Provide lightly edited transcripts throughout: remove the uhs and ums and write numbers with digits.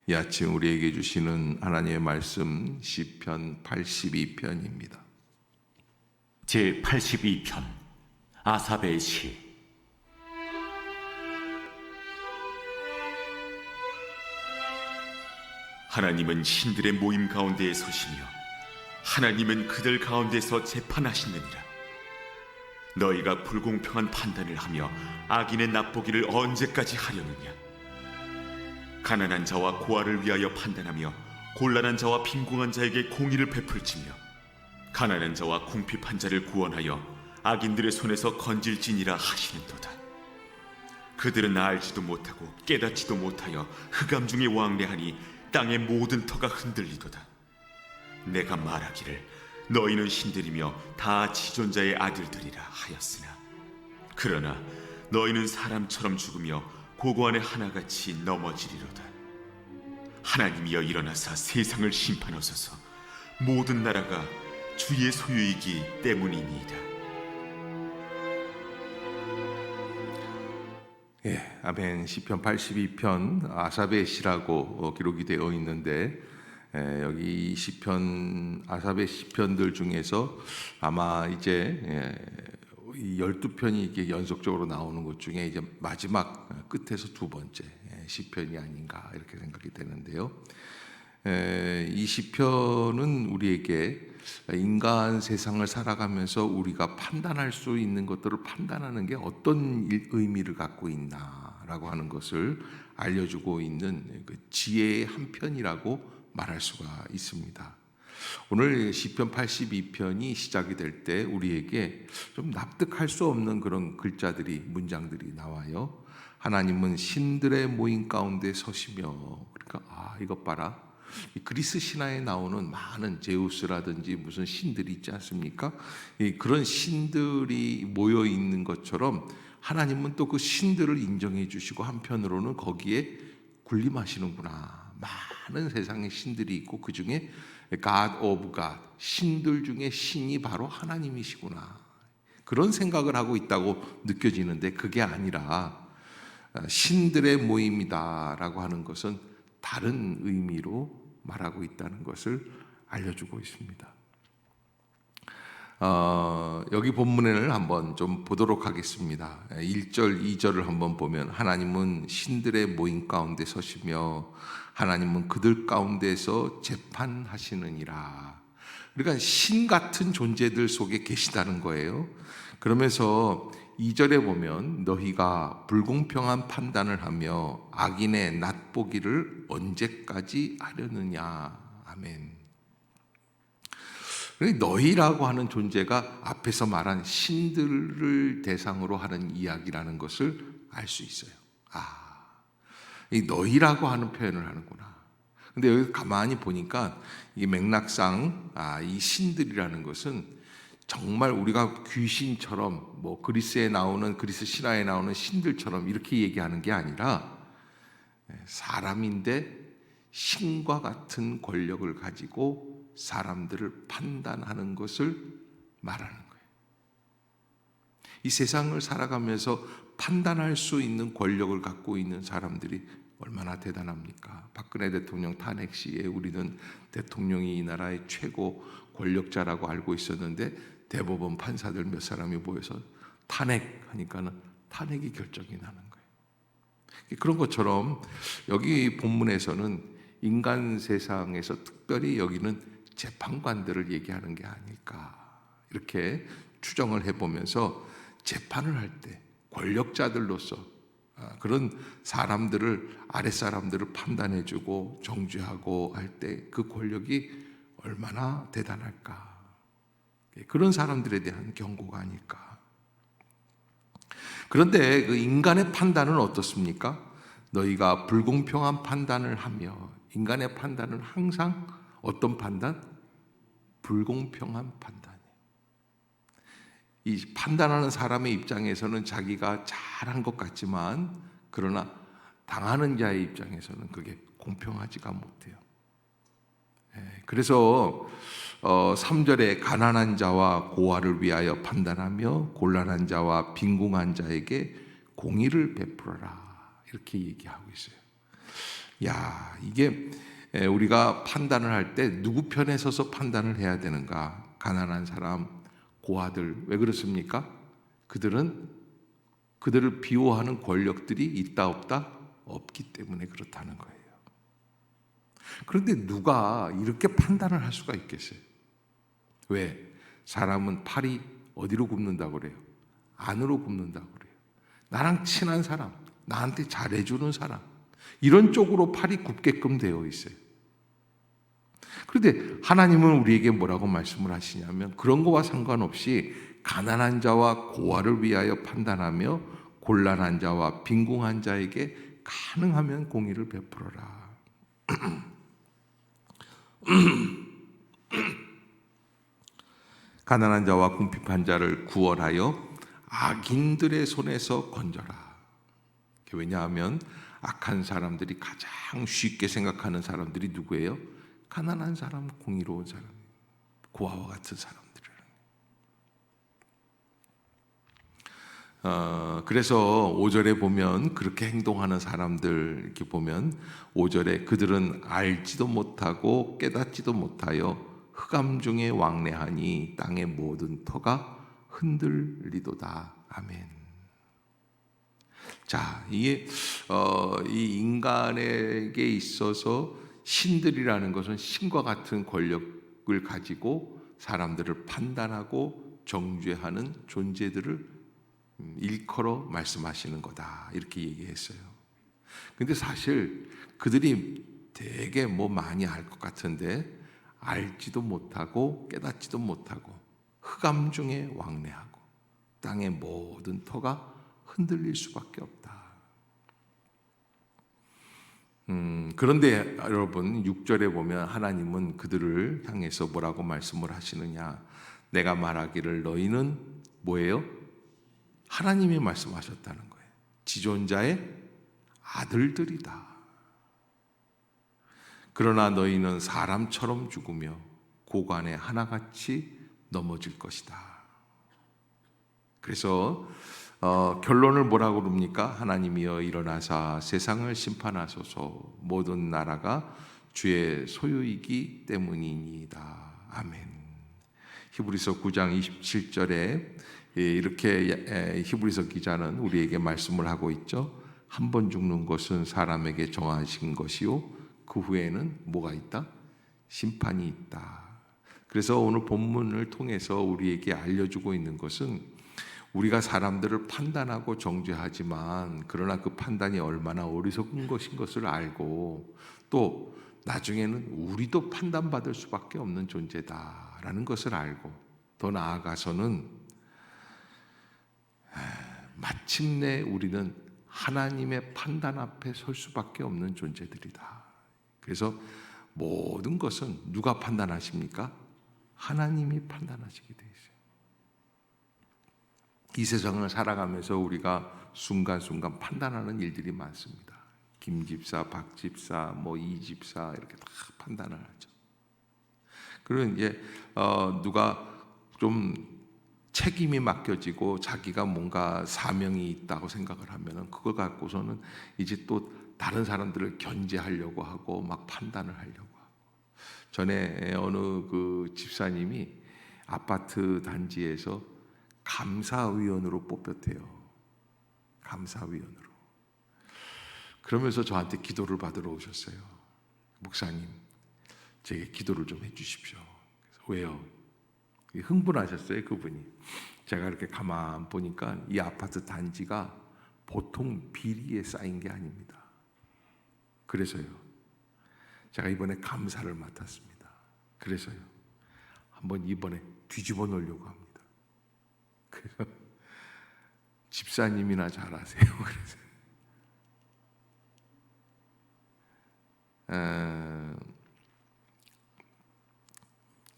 이 아침 우리에게 주시는 하나님의 말씀 시편 82편입니다. 제 82편 아삽의 시. 하나님은 신들의 모임 가운데에 서시며 하나님은 그들 가운데서 재판하시느니라. 너희가 불공평한 판단을 하며 악인의 납보기를 언제까지 하려느냐. 가난한 자와 고아를 위하여 판단하며 곤란한 자와 빈궁한 자에게 공의를 베풀지며 가난한 자와 궁핍한 자를 구원하여 악인들의 손에서 건질지니라 하시는도다. 그들은 알지도 못하고 깨닫지도 못하여 흑암 중에 왕래하니 땅의 모든 터가 흔들리도다. 내가 말하기를 너희는 신들이며 다 지존자의 아들들이라 하였으나 그러나 너희는 사람처럼 죽으며 고고 안에 하나같이 넘어지리로다. 하나님이여 일어나사 세상을 심판하소서. 모든 나라가 주의 소유이기 때문이니이다. 아멘. 시편 82편 아삽의 시라고 기록이 되어 있는데, 여기 시편 아삽의 시편들 중에서 아마 이제 이 12편이 이게 연속적으로 나오는 것 중에 이제 마지막 끝에서 두 번째 시편이 아닌가 이렇게 생각이 되는데요. 이 시편은 우리에게 인간 세상을 살아가면서 우리가 판단할 수 있는 것들을 판단하는 게 어떤 의미를 갖고 있나라고 하는 것을 알려주고 있는 그 지혜의 한 편이라고 말할 수가 있습니다. 오늘 시편 82편이 시작이 될 때 우리에게 좀 납득할 수 없는 그런 글자들이, 문장들이 나와요. 하나님은 신들의 모임 가운데 서시며, 그러니까 이것 봐라, 이 그리스 신화에 나오는 많은 제우스라든지 무슨 신들이 있지 않습니까? 그런 신들이 모여 있는 것처럼 하나님은 또 그 신들을 인정해 주시고 한편으로는 거기에 군림하시는구나. 많은 세상에 신들이 있고 그 중에 God of God, 신들 중에 신이 바로 하나님이시구나. 그런 생각을 하고 있다고 느껴지는데 그게 아니라 신들의 모임이다라고 하는 것은 다른 의미로 말하고 있다는 것을 알려주고 있습니다. 여기 본문을 한번 좀 보도록 하겠습니다. 1절, 2절을 한번 보면 하나님은 신들의 모임 가운데 서시며 하나님은 그들 가운데서 재판하시느니라. 그러니까 신 같은 존재들 속에 계시다는 거예요. 그러면서 2절에 보면 너희가 불공평한 판단을 하며 악인의 낫보기를 언제까지 하려느냐. 아멘. 너희라고 하는 존재가 앞에서 말한 신들을 대상으로 하는 이야기라는 것을 알 수 있어요. 이 너희라고 하는 표현을 하는구나. 근데 여기 가만히 보니까 이 맥락상 이 신들이라는 것은 정말 우리가 귀신처럼 뭐 그리스 신화에 나오는 신들처럼 이렇게 얘기하는 게 아니라 사람인데 신과 같은 권력을 가지고 사람들을 판단하는 것을 말하는 거예요. 이 세상을 살아가면서 판단할 수 있는 권력을 갖고 있는 사람들이 얼마나 대단합니까? 박근혜 대통령 탄핵 시에 우리는 대통령이 이 나라의 최고 권력자라고 알고 있었는데 대법원 판사들 몇 사람이 모여서 탄핵하니까는 탄핵이 결정이 나는 거예요. 그런 것처럼 여기 본문에서는 인간 세상에서 특별히 여기는 재판관들을 얘기하는 게 아닐까 이렇게 추정을 해보면서 재판을 할 때 권력자들로서 그런 사람들을, 아랫사람들을 판단해주고 정죄하고 할 때 그 권력이 얼마나 대단할까. 그런 사람들에 대한 경고가 아닐까. 그런데 그 인간의 판단은 어떻습니까? 너희가 불공평한 판단을 하며, 인간의 판단은 항상 어떤 판단? 불공평한 판단이에요. 이 판단하는 사람의 입장에서는 자기가 잘한 것 같지만 그러나 당하는 자의 입장에서는 그게 공평하지가 못해요. 그래서 3절에 가난한 자와 고아를 위하여 판단하며 곤란한 자와 빈궁한 자에게 공의를 베풀어라 이렇게 얘기하고 있어요. 야, 이게 우리가 판단을 할 때 누구 편에 서서 판단을 해야 되는가? 가난한 사람, 고아들, 왜 그렇습니까? 그들을 비호하는 권력들이 있다 없다? 없기 때문에 그렇다는 거예요. 그런데 누가 이렇게 판단을 할 수가 있겠어요? 왜? 사람은 팔이 어디로 굽는다고 그래요? 안으로 굽는다고 그래요. 나랑 친한 사람, 나한테 잘해주는 사람, 이런 쪽으로 팔이 굽게끔 되어 있어요. 그런데 하나님은 우리에게 뭐라고 말씀을 하시냐면, 그런 거와 상관없이 가난한 자와 고아를 위하여 판단하며 곤란한 자와 빈궁한 자에게 가능하면 공의를 베풀어라. 가난한 자와 궁핍한 자를 구원하여 악인들의 손에서 건져라. 왜냐하면 악한 사람들이 가장 쉽게 생각하는 사람들이 누구예요? 가난한 사람, 공의로운 사람, 고아와 같은 사람들을. 그래서 5절에 보면 그렇게 행동하는 사람들 이렇게 보면 5절에 그들은 알지도 못하고 깨닫지도 못하여 흑암 중에 왕래하니 땅의 모든 터가 흔들리도다. 아멘. 자, 이게 이 인간에게 있어서 신들이라는 것은 신과 같은 권력을 가지고 사람들을 판단하고 정죄하는 존재들을 일컬어 말씀하시는 거다, 이렇게 얘기했어요. 근데 사실 그들이 되게 뭐 많이 알 것 같은데 알지도 못하고 깨닫지도 못하고 흑암 중에 왕래하고 땅의 모든 터가 흔들릴 수밖에 없다. 그런데 여러분 6절에 보면 하나님은 그들을 향해서 뭐라고 말씀을 하시느냐? 내가 말하기를 너희는 뭐예요? 하나님이 말씀하셨다는 거예요. 지존자의 아들들이다. 그러나 너희는 사람처럼 죽으며 고관에 하나같이 넘어질 것이다. 그래서 결론을 뭐라고 그럽니까? 하나님이여 일어나사 세상을 심판하소서. 모든 나라가 주의 소유이기 때문이니이다. 아멘. 히브리서 9장 27절에 이렇게 히브리서 기자는 우리에게 말씀을 하고 있죠. 한 번 죽는 것은 사람에게 정하신 것이요 그 후에는 뭐가 있다? 심판이 있다. 그래서 오늘 본문을 통해서 우리에게 알려주고 있는 것은 우리가 사람들을 판단하고 정죄하지만 그러나 그 판단이 얼마나 어리석은 것인 것을 알고 또 나중에는 우리도 판단받을 수밖에 없는 존재다라는 것을 알고 더 나아가서는 마침내 우리는 하나님의 판단 앞에 설 수밖에 없는 존재들이다. 그래서 모든 것은 누가 판단하십니까? 하나님이 판단하시게 돼 있어요. 이 세상을 살아가면서 우리가 순간순간 판단하는 일들이 많습니다. 김 집사, 박 집사, 이 집사 이렇게 다 판단을 하죠. 그리고 이제 누가 좀 책임이 맡겨지고 자기가 뭔가 사명이 있다고 생각을 하면은 그걸 갖고서는 이제 또 다른 사람들을 견제하려고 하고 막 판단을 하려고 하고. 전에 어느 그 집사님이 아파트 단지에서 감사위원으로 뽑혔대요. 감사위원으로. 그러면서 저한테 기도를 받으러 오셨어요. 목사님, 제게 기도를 좀 해주십시오. 그래서 왜요? 흥분하셨어요, 그분이. 제가 이렇게 가만 보니까 이 아파트 단지가 보통 비리에 쌓인 게 아닙니다. 그래서요, 제가 이번에 감사를 맡았습니다. 그래서요, 한번 이번에 뒤집어 놓으려고 합니다. 그래서 집사님이나 잘하세요. 그래서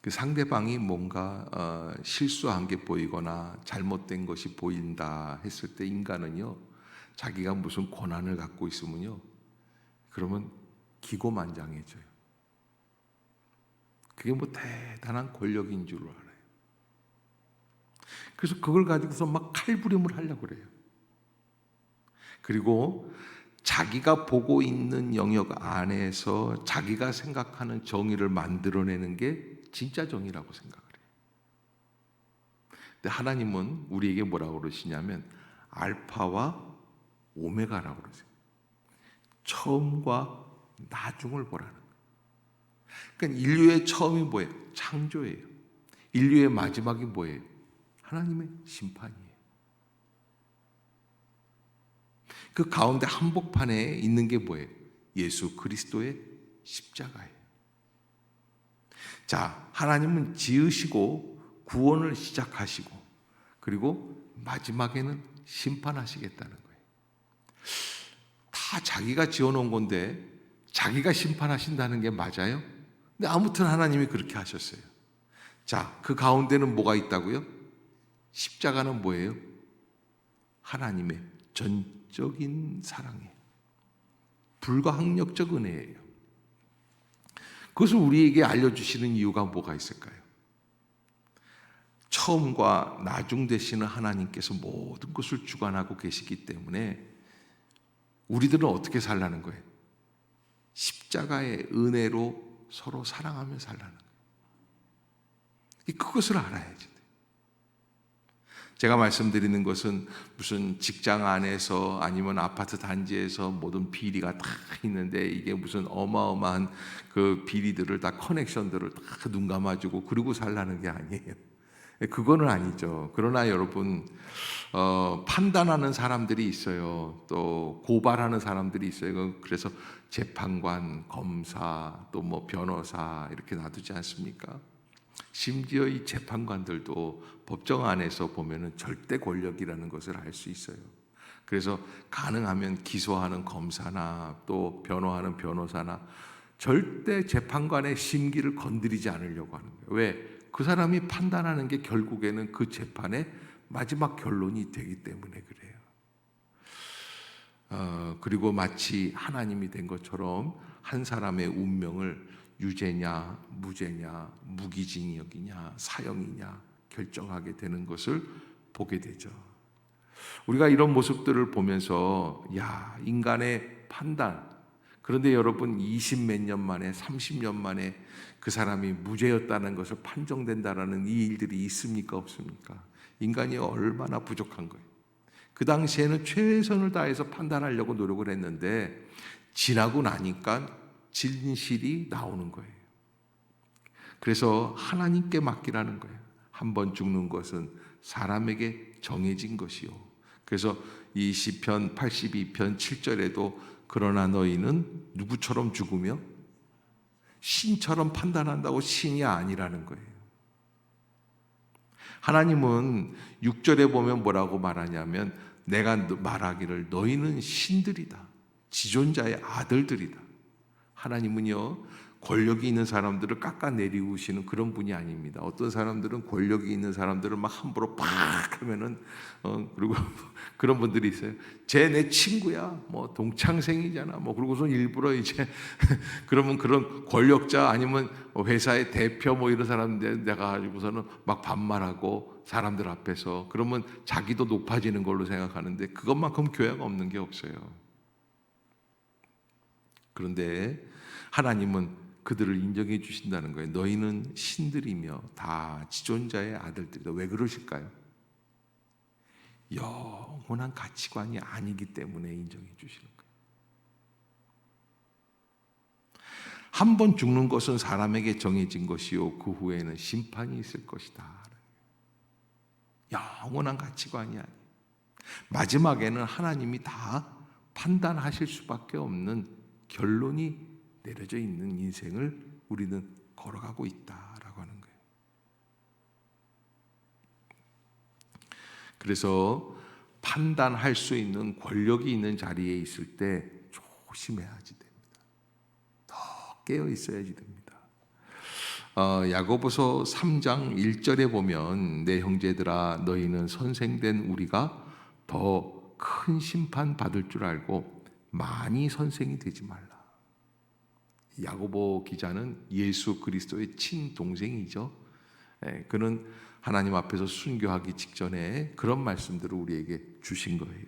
그 상대방이 뭔가 실수한 게 보이거나 잘못된 것이 보인다 했을 때 인간은요, 자기가 무슨 권한을 갖고 있으면요, 그러면 기고만장해져요. 그게 뭐 대단한 권력인 줄 알아요. 그래서 그걸 가지고서 막 칼부림을 하려고 그래요. 그리고 자기가 보고 있는 영역 안에서 자기가 생각하는 정의를 만들어내는 게 진짜 정의라고 생각을 해요. 근데 하나님은 우리에게 뭐라고 그러시냐면 알파와 오메가라고 그러세요. 처음과 나중을 보라는 거예요. 그러니까 인류의 처음이 뭐예요? 창조예요. 인류의 마지막이 뭐예요? 하나님의 심판이에요. 그 가운데 한복판에 있는 게 뭐예요? 예수 그리스도의 십자가예요. 자, 하나님은 지으시고 구원을 시작하시고 그리고 마지막에는 심판하시겠다는 거예요. 다 자기가 지어놓은 건데 자기가 심판하신다는 게 맞아요? 근데 아무튼 하나님이 그렇게 하셨어요. 자, 그 가운데는 뭐가 있다고요? 십자가는 뭐예요? 하나님의 전적인 사랑이에요. 불가항력적 은혜예요. 그것을 우리에게 알려주시는 이유가 뭐가 있을까요? 처음과 나중 되시는 하나님께서 모든 것을 주관하고 계시기 때문에 우리들은 어떻게 살라는 거예요? 십자가의 은혜로 서로 사랑하며 살라는 거예요. 그것을 알아야지 돼요. 제가 말씀드리는 것은 무슨 직장 안에서 아니면 아파트 단지에서 모든 비리가 다 있는데 이게 무슨 어마어마한 그 비리들을 다 커넥션들을 다 눈 감아주고 그러고 살라는 게 아니에요. 그거는 아니죠. 그러나 여러분 판단하는 사람들이 있어요. 또 고발하는 사람들이 있어요. 그래서 재판관, 검사, 또 뭐 변호사 이렇게 놔두지 않습니까? 심지어 이 재판관들도 법정 안에서 보면은 절대 권력이라는 것을 알 수 있어요. 그래서 가능하면 기소하는 검사나 또 변호하는 변호사나 절대 재판관의 심기를 건드리지 않으려고 하는 거예요. 왜? 그 사람이 판단하는 게 결국에는 그 재판의 마지막 결론이 되기 때문에 그래요. 그리고 마치 하나님이 된 것처럼 한 사람의 운명을 유죄냐, 무죄냐, 무기징역이냐, 사형이냐 결정하게 되는 것을 보게 되죠. 우리가 이런 모습들을 보면서 야, 인간의 판단. 그런데 여러분 20몇 년 만에 30년 만에 그 사람이 무죄였다는 것을 판정된다라는 이 일들이 있습니까? 없습니까? 인간이 얼마나 부족한 거예요. 그 당시에는 최선을 다해서 판단하려고 노력을 했는데 지나고 나니까 진실이 나오는 거예요. 그래서 하나님께 맡기라는 거예요. 한 번 죽는 것은 사람에게 정해진 것이요. 그래서 이 시편 82편 7절에도 그러나 너희는 누구처럼 죽으며 신처럼 판단한다고 신이 아니라는 거예요. 하나님은 6절에 보면 뭐라고 말하냐면 내가 말하기를 너희는 신들이다. 지존자의 아들들이다. 하나님은요 권력이 있는 사람들을 깎아내리우시는 그런 분이 아닙니다. 어떤 사람들은 권력이 있는 사람들을 막 함부로 팍 하면은 그리고 그런 분들이 있어요. 쟤 내 친구야, 뭐 동창생이잖아, 뭐 그러고서 일부러 이제 그러면 그런 권력자 아니면 회사의 대표 뭐 이런 사람들 내가 가지고서는 막 반말하고 사람들 앞에서 그러면 자기도 높아지는 걸로 생각하는데 그것만큼 교회가 없는 게 없어요. 그런데 하나님은 그들을 인정해 주신다는 거예요. 너희는 신들이며 다 지존자의 아들들이다. 왜 그러실까요? 영원한 가치관이 아니기 때문에 인정해 주시는 거예요. 한 번 죽는 것은 사람에게 정해진 것이요 그 후에는 심판이 있을 것이다. 영원한 가치관이 아니에요. 마지막에는 하나님이 다 판단하실 수밖에 없는 결론이 내려져 있는 인생을 우리는 걸어가고 있다라고 하는 거예요. 그래서 판단할 수 있는 권력이 있는 자리에 있을 때 조심해야지 됩니다. 더 깨어 있어야지 됩니다. 야고보서 3장 1절에 보면 내 형제들아 너희는 선생된 우리가 더 큰 심판 받을 줄 알고 많이 선생이 되지 말라. 야고보 기자는 예수 그리스도의 친동생이죠. 그는 하나님 앞에서 순교하기 직전에 그런 말씀들을 우리에게 주신 거예요.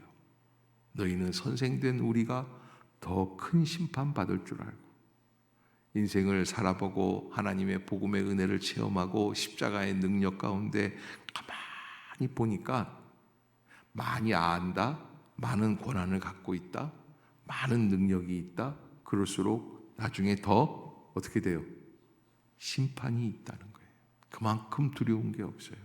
너희는 선생된 우리가 더 큰 심판 받을 줄 알고 인생을 살아보고 하나님의 복음의 은혜를 체험하고 십자가의 능력 가운데 가만히 보니까 많이 안다, 많은 권한을 갖고 있다, 많은 능력이 있다. 그럴수록 나중에 더 어떻게 돼요? 심판이 있다는 거예요. 그만큼 두려운 게 없어요.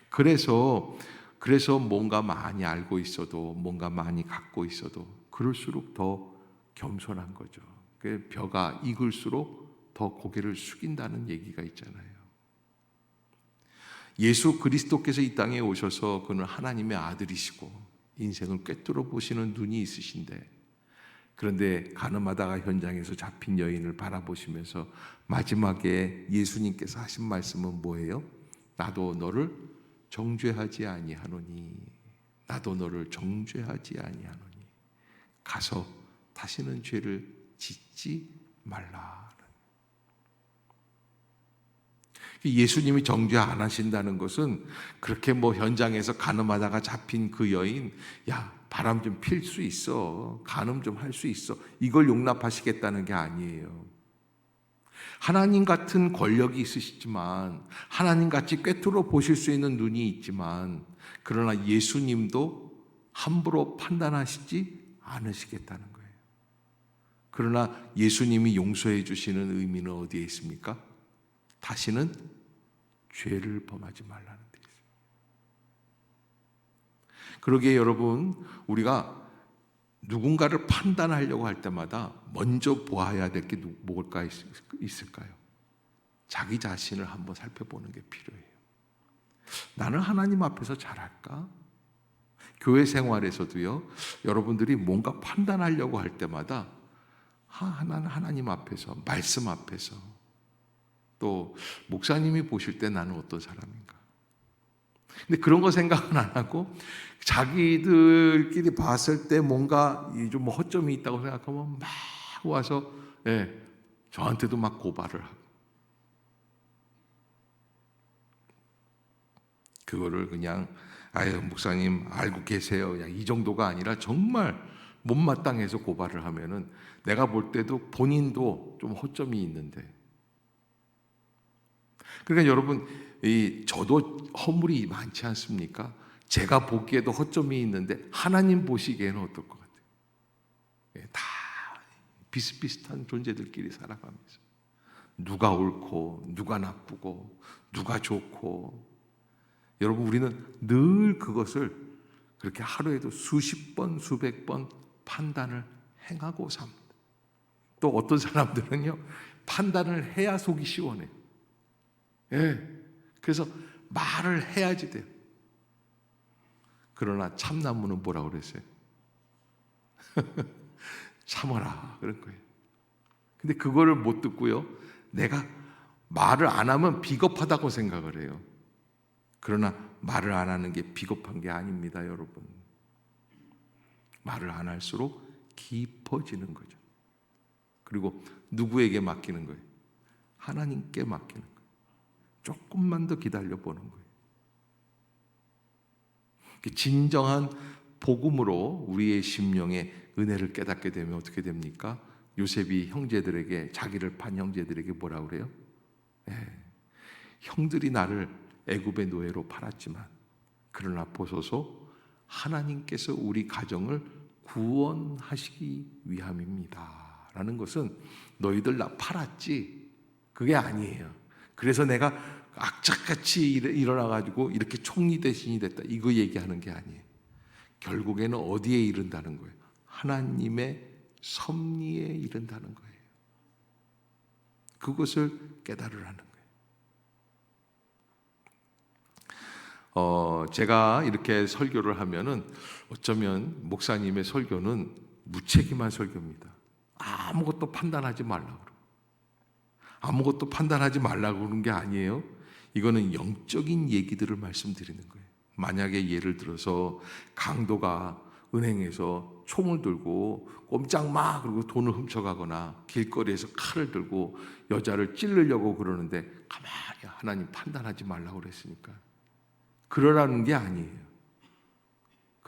그래서 뭔가 많이 알고 있어도, 뭔가 많이 갖고 있어도 그럴수록 더 겸손한 거죠. 그 벼가 익을수록 더 고개를 숙인다는 얘기가 있잖아요. 예수 그리스도께서 이 땅에 오셔서 그는 하나님의 아들이시고 인생을 꿰뚫어 보시는 눈이 있으신데, 그런데 가늠하다가 현장에서 잡힌 여인을 바라보시면서 마지막에 예수님께서 하신 말씀은 뭐예요? 나도 너를 정죄하지 아니하노니, 나도 너를 정죄하지 아니하노니 가서 다시는 죄를 짓지 말라. 예수님이 정죄 안 하신다는 것은 그렇게 뭐 현장에서 간음하다가 잡힌 그 여인, 야 바람 좀 필 수 있어, 간음 좀 할 수 있어, 이걸 용납하시겠다는 게 아니에요. 하나님 같은 권력이 있으시지만, 하나님같이 꿰뚫어 보실 수 있는 눈이 있지만, 그러나 예수님도 함부로 판단하시지 않으시겠다는 거예요. 그러나 예수님이 용서해 주시는 의미는 어디에 있습니까? 다시는 죄를 범하지 말라는 데 있어요. 그러기에 여러분, 우리가 누군가를 판단하려고 할 때마다 먼저 보아야 될 게 뭘까 있을까요? 자기 자신을 한번 살펴보는 게 필요해요. 나는 하나님 앞에서 잘할까? 교회 생활에서도요, 여러분들이 뭔가 판단하려고 할 때마다 나는 하나님 앞에서, 말씀 앞에서, 또 목사님이 보실 때 나는 어떤 사람인가? 근데 그런 거 생각은 안 하고 자기들끼리 봤을 때 뭔가 좀 허점이 있다고 생각하면 막 와서 저한테도 막 고발을 하고, 그거를 그냥 아유 목사님 알고 계세요, 그냥 이 정도가 아니라 정말 못마땅해서 고발을 하면은 내가 볼 때도 본인도 좀 허점이 있는데, 그러니까 여러분, 저도 허물이 많지 않습니까? 제가 보기에도 허점이 있는데 하나님 보시기에는 어떨 것 같아요? 다 비슷비슷한 존재들끼리 살아가면서 누가 옳고 누가 나쁘고 누가 좋고, 여러분 우리는 늘 그것을 그렇게 하루에도 수십 번 수백 번 판단을 행하고 삽니다. 또 어떤 사람들은요, 판단을 해야 속이 시원해요. 그래서 말을 해야지 돼요. 그러나 참나무는 뭐라고 그랬어요? 참아라 그런 거예요. 근데 그거를 못 듣고요, 내가 말을 안 하면 비겁하다고 생각을 해요. 그러나 말을 안 하는 게 비겁한 게 아닙니다, 여러분. 말을 안 할수록 깊어지는 거죠. 그리고 누구에게 맡기는 거예요? 하나님께 맡기는 거예요. 조금만 더 기다려 보는 거예요. 진정한 복음으로 우리의 심령에 은혜를 깨닫게 되면 어떻게 됩니까? 요셉이 형제들에게, 자기를 판 형제들에게 뭐라 그래요? 형들이 나를 애굽의 노예로 팔았지만 그러나 보소서, 하나님께서 우리 가정을 구원하시기 위함입니다 라는 것은 너희들 나 팔았지, 그게 아니에요. 그래서 내가 악착같이 일어나가지고 이렇게 총리 대신이 됐다, 이거 얘기하는 게 아니에요. 결국에는 어디에 이른다는 거예요? 하나님의 섭리에 이른다는 거예요. 그것을 깨달으라는 거예요. 제가 이렇게 설교를 하면은 어쩌면 목사님의 설교는 무책임한 설교입니다. 아무것도 판단하지 말라고, 아무것도 판단하지 말라고 그러는 게 아니에요. 이거는 영적인 얘기들을 말씀드리는 거예요. 만약에 예를 들어서 강도가 은행에서 총을 들고 꼼짝 마 그리고 돈을 훔쳐가거나 길거리에서 칼을 들고 여자를 찌르려고 그러는데 가만히 하나님 판단하지 말라고 그랬으니까 그러라는 게 아니에요.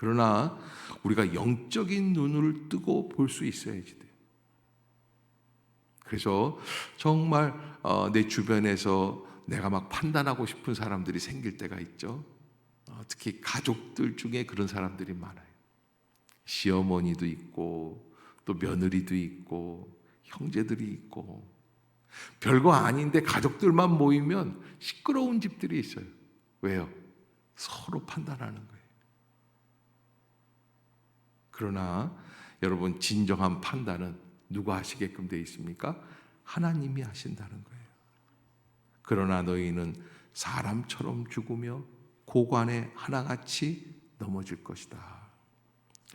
그러나 우리가 영적인 눈을 뜨고 볼 수 있어야지 돼요. 그래서 정말 내 주변에서 내가 막 판단하고 싶은 사람들이 생길 때가 있죠. 특히 가족들 중에 그런 사람들이 많아요. 시어머니도 있고 또 며느리도 있고 형제들이 있고 별거 아닌데 가족들만 모이면 시끄러운 집들이 있어요. 왜요? 서로 판단하는 거예요. 그러나 여러분, 진정한 판단은 누가 하시게끔 되어 있습니까? 하나님이 하신다는 거예요. 그러나 너희는 사람처럼 죽으며 고관에 하나같이 넘어질 것이다.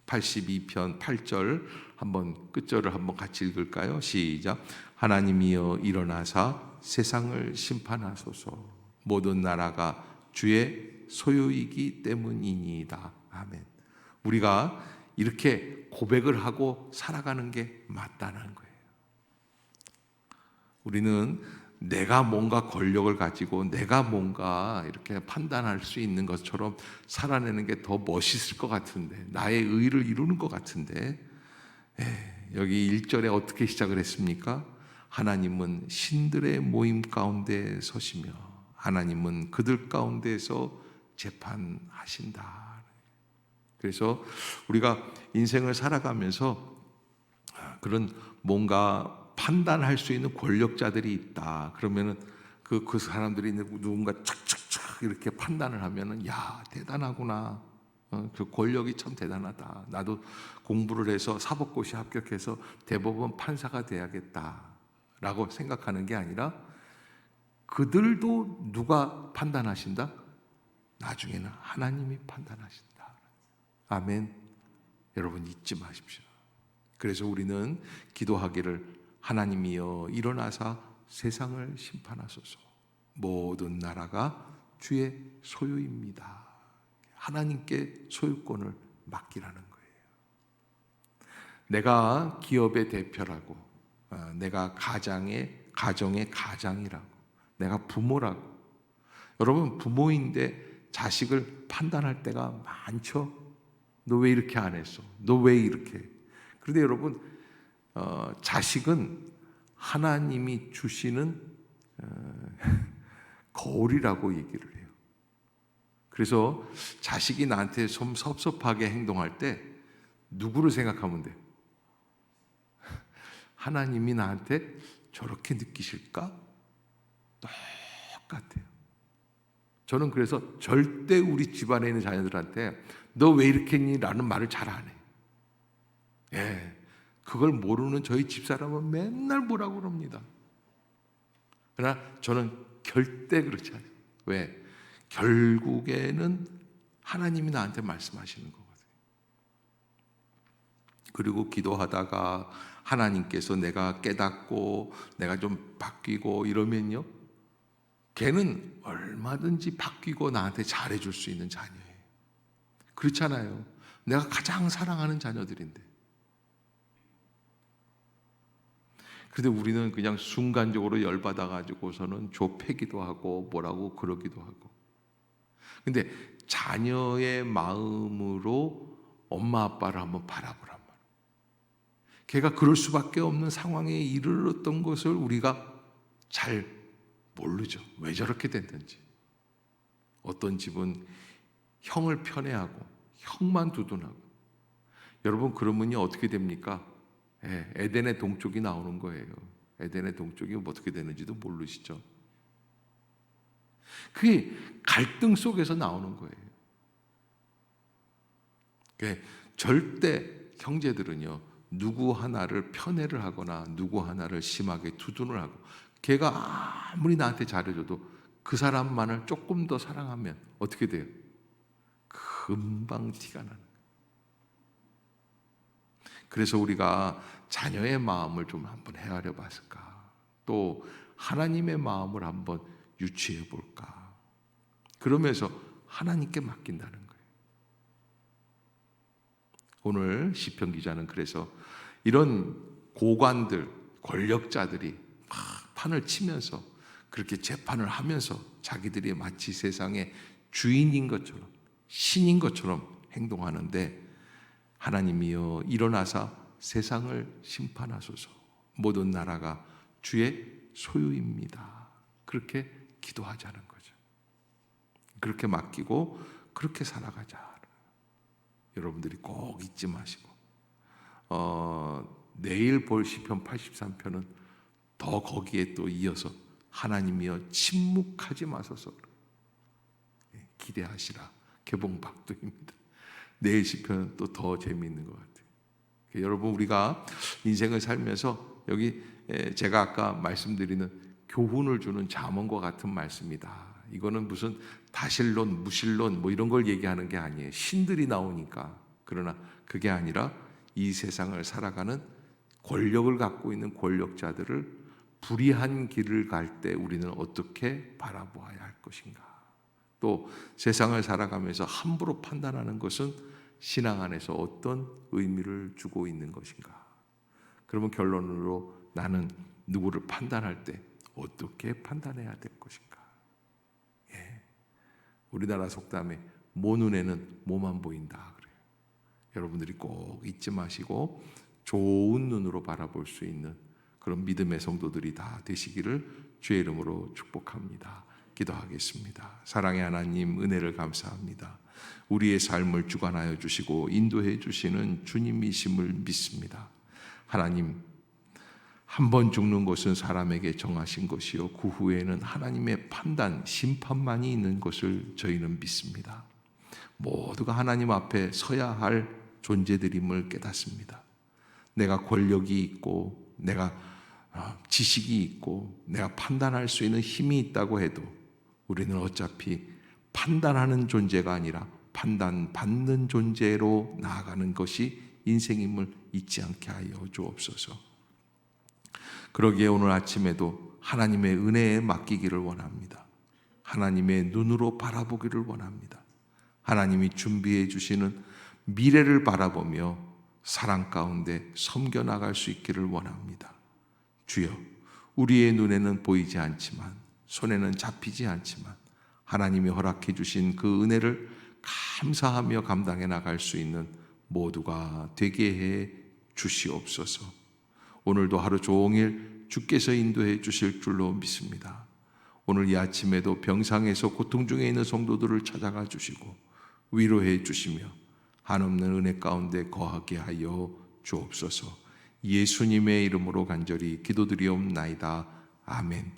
82편 8절 한번 끝절을 한번 같이 읽을까요? 시작. 하나님이여 일어나사 세상을 심판하소서. 모든 나라가 주의 소유이기 때문이니이다. 아멘. 우리가 이렇게 고백을 하고 살아가는 게 맞다는 거예요. 우리는 내가 뭔가 권력을 가지고 내가 뭔가 이렇게 판단할 수 있는 것처럼 살아내는 게 더 멋있을 것 같은데, 나의 의를 이루는 것 같은데, 여기 1절에 어떻게 시작을 했습니까? 하나님은 신들의 모임 가운데 서시며 하나님은 그들 가운데서 재판하신다. 그래서 우리가 인생을 살아가면서 그런 뭔가 판단할 수 있는 권력자들이 있다. 그러면은 그 사람들이 누군가 착착착 이렇게 판단을 하면은 야, 대단하구나. 그 권력이 참 대단하다. 나도 공부를 해서 사법고시 합격해서 대법원 판사가 돼야겠다라고 생각하는 게 아니라 그들도 누가 판단하신다? 나중에는 하나님이 판단하신다. 아멘. 여러분 잊지 마십시오. 그래서 우리는 기도하기를 하나님이여 일어나사 세상을 심판하소서. 모든 나라가 주의 소유입니다. 하나님께 소유권을 맡기라는 거예요. 내가 기업의 대표라고, 내가 가정의 가장이라고, 내가 부모라고. 여러분, 부모인데 자식을 판단할 때가 많죠. 너 왜 이렇게 안 했어? 너 왜 이렇게? 그런데 여러분, 자식은 하나님이 주시는 거울이라고 얘기를 해요. 그래서 자식이 나한테 좀 섭섭하게 행동할 때 누구를 생각하면 돼요? 하나님이 나한테 저렇게 느끼실까? 똑같아요. 저는 그래서 절대 우리 집안에 있는 자녀들한테 너 왜 이렇게 했니? 라는 말을 잘 안 해요. 예, 그걸 모르는 저희 집사람은 맨날 뭐라고 그럽니다. 그러나 저는 절대 그렇지 않아요. 왜? 결국에는 하나님이 나한테 말씀하시는 거거든요. 그리고 기도하다가 하나님께서 내가 깨닫고 내가 좀 바뀌고 이러면요, 걔는 얼마든지 바뀌고 나한테 잘해줄 수 있는 자녀예요. 그렇잖아요. 내가 가장 사랑하는 자녀들인데. 그런데 우리는 그냥 순간적으로 열받아가지고서는 좁히기도 하고 뭐라고 그러기도 하고. 근데 자녀의 마음으로 엄마 아빠를 한번 바라보란 말이에요. 걔가 그럴 수밖에 없는 상황에 이르렀던 것을 우리가 잘 모르죠. 왜 저렇게 됐는지. 어떤 집은 형을 편애하고 형만 두둔하고. 여러분, 그러면요 어떻게 됩니까? 에덴의 동쪽이 나오는 거예요. 에덴의 동쪽이 어떻게 되는지도 모르시죠? 그게 갈등 속에서 나오는 거예요. 절대 형제들은요 누구 하나를 편애를 하거나 누구 하나를 심하게 두둔을 하고, 걔가 아무리 나한테 잘해줘도 그 사람만을 조금 더 사랑하면 어떻게 돼요? 금방 티가 나는 거예요. 그래서 우리가 자녀의 마음을 좀 한번 헤아려 봤을까? 또 하나님의 마음을 한번 유추해 볼까? 그러면서 하나님께 맡긴다는 거예요. 오늘 시편 기자는 그래서 이런 고관들, 권력자들이 막 판을 치면서 그렇게 재판을 하면서 자기들이 마치 세상의 주인인 것처럼, 신인 것처럼 행동하는데 하나님이여 일어나사 세상을 심판하소서. 모든 나라가 주의 소유입니다. 그렇게 기도하자는 거죠. 그렇게 맡기고 그렇게 살아가자. 여러분들이 꼭 잊지 마시고 내일 볼 시편 83편은 더 거기에 또 이어서 하나님이여 침묵하지 마소서 기대하시라. 개봉박도입니다. 내일 시편은 또 더 재미있는 것 같아요. 여러분 우리가 인생을 살면서 여기 제가 아까 말씀드리는 교훈을 주는 잠언과 같은 말씀이다. 이거는 무슨 다실론, 무실론 뭐 이런 걸 얘기하는 게 아니에요. 신들이 나오니까. 그러나 그게 아니라 이 세상을 살아가는 권력을 갖고 있는 권력자들을 불의한 길을 갈 때 우리는 어떻게 바라보아야 할 것인가. 또 세상을 살아가면서 함부로 판단하는 것은 신앙 안에서 어떤 의미를 주고 있는 것인가. 그러면 결론으로 나는 누구를 판단할 때 어떻게 판단해야 될 것인가. 우리나라 속담에 모 눈에는 뭐만 보인다 그래요. 여러분들이 꼭 잊지 마시고 좋은 눈으로 바라볼 수 있는 그런 믿음의 성도들이 다 되시기를 주의 이름으로 축복합니다. 기도하겠습니다. 사랑의 하나님 은혜를 감사합니다. 우리의 삶을 주관하여 주시고 인도해 주시는 주님이심을 믿습니다. 하나님, 한 번 죽는 것은 사람에게 정하신 것이요 그 후에는 하나님의 판단, 심판만이 있는 것을 저희는 믿습니다. 모두가 하나님 앞에 서야 할 존재들임을 깨닫습니다. 내가 권력이 있고 내가 지식이 있고 내가 판단할 수 있는 힘이 있다고 해도 우리는 어차피 판단하는 존재가 아니라 판단받는 존재로 나아가는 것이 인생임을 잊지 않게 하여 주옵소서. 그러기에 오늘 아침에도 하나님의 은혜에 맡기기를 원합니다. 하나님의 눈으로 바라보기를 원합니다. 하나님이 준비해 주시는 미래를 바라보며 사랑 가운데 섬겨나갈 수 있기를 원합니다. 주여, 우리의 눈에는 보이지 않지만 손에는 잡히지 않지만 하나님이 허락해 주신 그 은혜를 감사하며 감당해 나갈 수 있는 모두가 되게 해 주시옵소서. 오늘도 하루 종일 주께서 인도해 주실 줄로 믿습니다. 오늘 이 아침에도 병상에서 고통 중에 있는 성도들을 찾아가 주시고 위로해 주시며 한없는 은혜 가운데 거하게 하여 주옵소서. 예수님의 이름으로 간절히 기도드리옵나이다. 아멘.